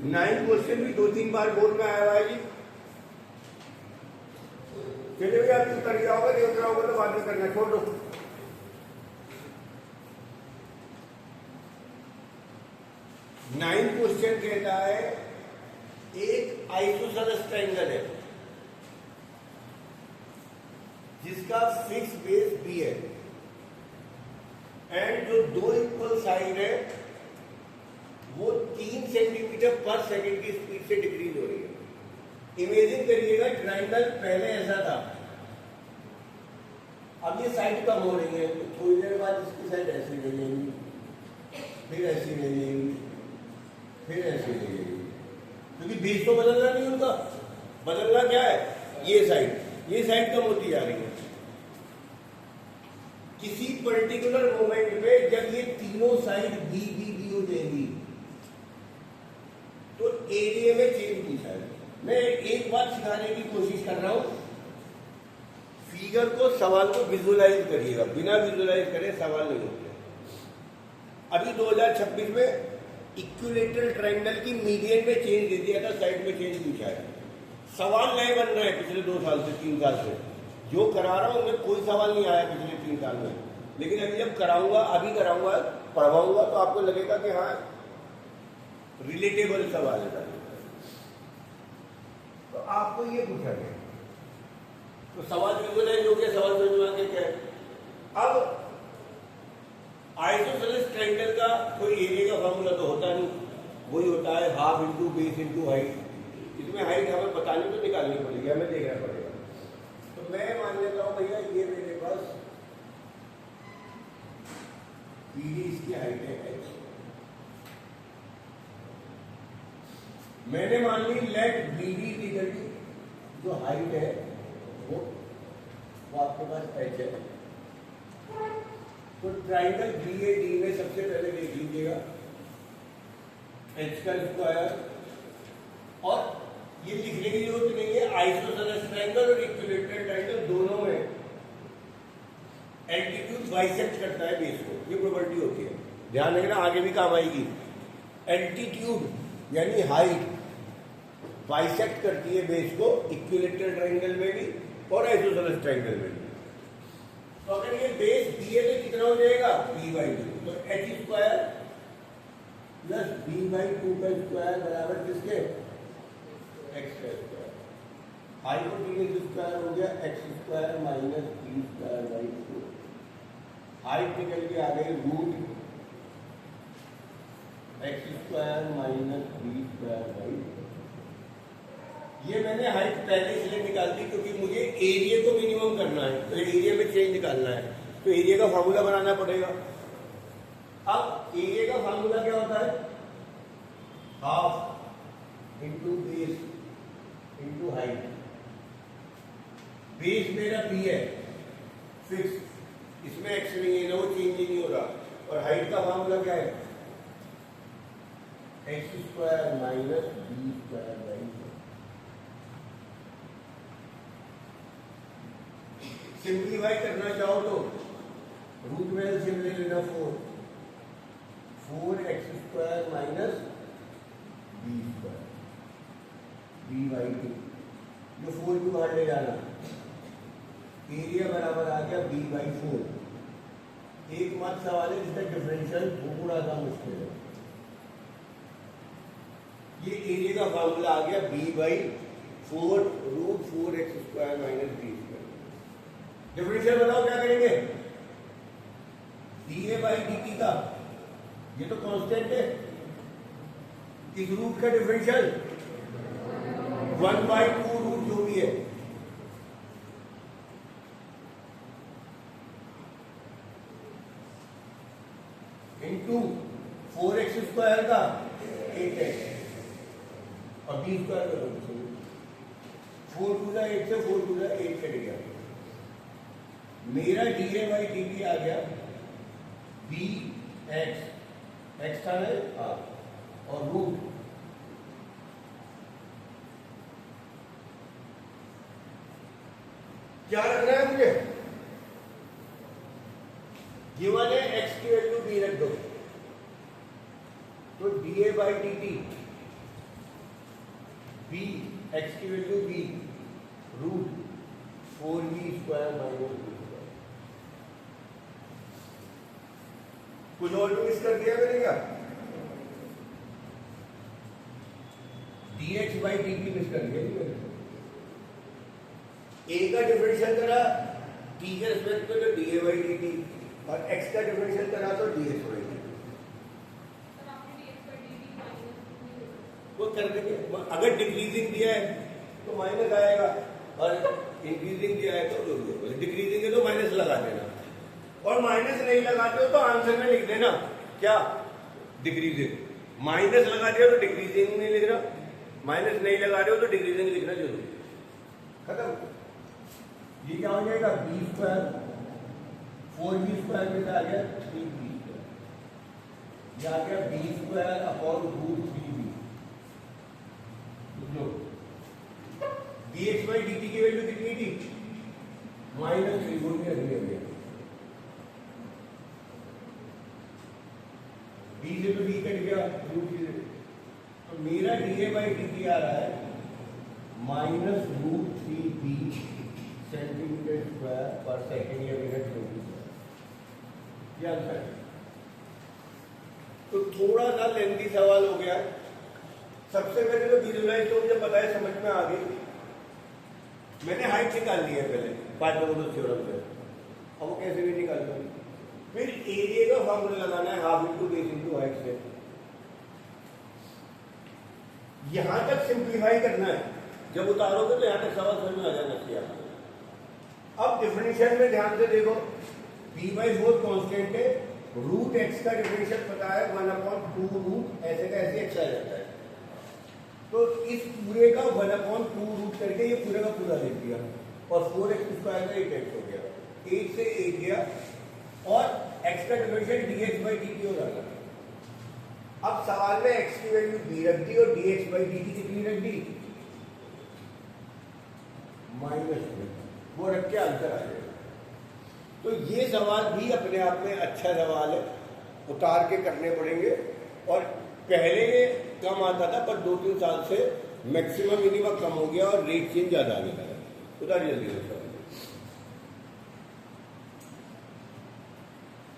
9 question भी 2-3 बार board में आया हुआ है जी। चलिए भैया आप उतर जाओगे, नहीं उतरा होगा तो बाद में करना, छोड़ दो। नाइन क्वेश्चन कहता है एक आइसोसेलेस ट्रायंगल है जिसका फिक्स बेस बी है एंड जो दो इक्वल साइड है वो 3 सेंटीमीटर पर सेकंड की स्पीड से डिक्रीज हो रही है। इमेजिन करिएगा ट्रायंगल पहले ऐसा था, अब ये साइड कम हो रही है, तो थोड़ी देर बाद इसकी साइड ऐसी ले लेंगी, फिर ऐसी ले लेंगी, फिर ऐसी ले लेंगी, क्योंकि बेस तो बदलना नहीं उनका। बदलना क्या है, ये साइड कम होती जा रही है। किसी पर्टिकुलर मोमेंट पे जब ये तीनों साइड बी बी बी हो जाएंगी तो एरिया में चेंज पूछा है। मैं एक बात सिखाने की कोशिश कर रहा हूं, फिगर को, सवाल को विजुअलाइज करिएगा, बिना विजुअलाइज करे सवाल नहीं होते। अभी 2026 में इक्विलेटरल ट्रायंगल की मीडियन में चेंज दे दिया था, साइड में चेंज पूछा है। सवाल नए बन रहे हैं पिछले 2 साल से 3 साल से, जो करा रहा हूं उनमें कोई सवाल नहीं आया पिछले 3 साल में। लेकिन अभी जब कराऊंगा, पढ़वाऊंगा तो आपको लगेगा कि हाँ रिलेटेबल सवाल है। तो आपको ये पूछा गया, तो सवाल विजुअलाइज हो गया, सवाल समझ में आ गया क्या है। अब आइसोसेलेस ट्रायंगल का कोई एरिया का फॉर्मूला तो होता नहीं, वही होता है half into base into height. इसमें हाइट हमें बतानी तो निकालनी पड़ेगी, हमें देखना पड़ेगा। तो मैं मान लेता हूं भैया ये मेरे पास बीडी, इसकी हाइट है h। मैंने मान ली लेट बीडी इक्वल टू जो हाइट है वो आपके पास h है। तो ट्रायंगल बीएडी में सबसे पहले देख लीजिएगा h का स्क्वायर, और ये लिखने की जरूरत नहीं है, आइसोसेलेस ट्रायंगल और इक्विलेटरल ट्रायंगल दोनों में एल्टीट्यूड बाइसेक्ट करता है बेस को, ये प्रॉपर्टी होती है, ध्यान रखना, आगे भी काम आएगी। एल्टीट्यूड यानी हाइट बाइसेक्ट करती है बेस को, इक्विलेटरल ट्रायंगल में भी और आइसोसेलेस ट्रायंगल में भी। तो अगर ये बेस बी है तो कितना हो जाएगा, b/2। तो h स्क्वायर प्लस b/2 का स्क्वायर बराबर किसके, x का स्क्वायर। हाइपोटेन्यूज स्क्वायर हो गया x square minus b square by 4। Height निकल के आ गई root x square minus b square by. ये मैंने हाइट पहले इसलिए निकाल दी क्योंकि मुझे एरिया को मिनिमम करना है, तो एरिया में चेंज निकालना है, तो एरिया का फार्मूला बनाना पड़ेगा। अब एरिया का फार्मूला क्या होता है, half into base into height. Base मेरा बी है फिक्स, इसमें एक्स नहीं है ना, वो चेंज ही नहीं हो रहा। और हाइट का फार्मूला क्या है, x square minus b square by. Simplify करना चाहो तो रूट में एलसीएम ले लेना 4x square minus b square b/2। जो 4 को बाहर ले जाना, एरिया बराबर आ गया b/4। एक मात्र सवाल है जिसका डिफरेंशियल थोड़ा सा मुश्किल है। ये एरिया का फार्मूला आ गया b/4 root 4x square minus b square. Differential बताओ क्या करेंगे, dA/dt का, ये तो कांस्टेंट है, इस रूट का डिफरेंशियल 1/2 रूट जो भी है, इंटू 4x स्क्वायर का 8x और b स्क्वायर का 4 टू 8 से 4 टू 8 कट गया। मेरा dA/dt आ गया bx, x था ना, और रूट क्या रखना है मुझे, गिवन है x की वैल्यू b रख दो, तो dA/dt बी एक्स की value b root 4b square minus b square. कुछ और भी मिस कर दिया मैंने क्या? dx बाई dt मिस कर दिया मैंने। a का डिफरेंशियल करा t के रिस्पेक्ट में तो dA बाई dt और x का डिफरेंशियल करा तो dx बाई dt। वो कर देंगे। अगर डिक्रीजिंग दिया है तो माइनस आएगा और इंक्रीजिंग दिया है तो डिक्रीजिंग है तो माइनस लगा देना, और माइनस नहीं लगाते हो तो आंसर में लिख देना क्या डिक्रीजिंग। माइनस लगा दिया तो डिक्रीजिंग नहीं लिखना, माइनस नहीं लगा रहे हो तो डिक्रीजिंग लिखना जरूरी। खत्म। ये क्या हो जाएगा बी स्क्वायर 4b स्क्वायर में से आ गया 3b स्क्वायर, ये आ गया b square upon root 3b। dx by dt की वैल्यू कितनी थी? माइनस 3 गुण में अगले गया b से तो b कट गया रूट से, तो मेरा dA बाई dt आ रहा है minus root 3b centimetre square पर सेकेंड या मिनट चौबीस। ये आंसर है। तो थोड़ा सा लेंथी सवाल हो गया। सबसे पहले तो विजुअलाइज तो मुझे पता है, समझ में आ गई। मैंने हाइट निकाल ली है पहले पाइथागोरस थ्योरम से, अब वो कैसे भी निकाल दूँ। फिर एरिया का फॉर्मूला लगाना है half into base into height से। यहां तक सिंप्लीफाई करना है, जब उतारोगे तो यहां तक सवाल समझ में आ जाना चाहिए। अब डिफरेंशियल में ध्यान से देखो, b/4 कांस्टेंट है, रूट एक्स का डिफरेंशियल पता है 1/2 रूट ऐसे का ऐसे एक्स आ जाता है, तो इस पूरे का 1/2 रूट करके ये पूरे का पूरा लिख दिया और 4x स्क्वायर का 8x हो गया, 8 से 8 गया और x का डिफरेंशियल dx बाई dt हो रहा था। अब सवाल में x की वैल्यू b रख दी और dx बाई dt कितनी रख दी? -2, वो रख के आंसर आ जाएगा। तो ये सवाल भी अपने आप में अच्छा सवाल है, उतार के करने पड़ेंगे। और पहले ये कम आता था पर 2-3 साल से मैक्सिमम मिनिमम कम हो गया और रेट चेंज ज्यादा आने लगा। उतार जल्दी।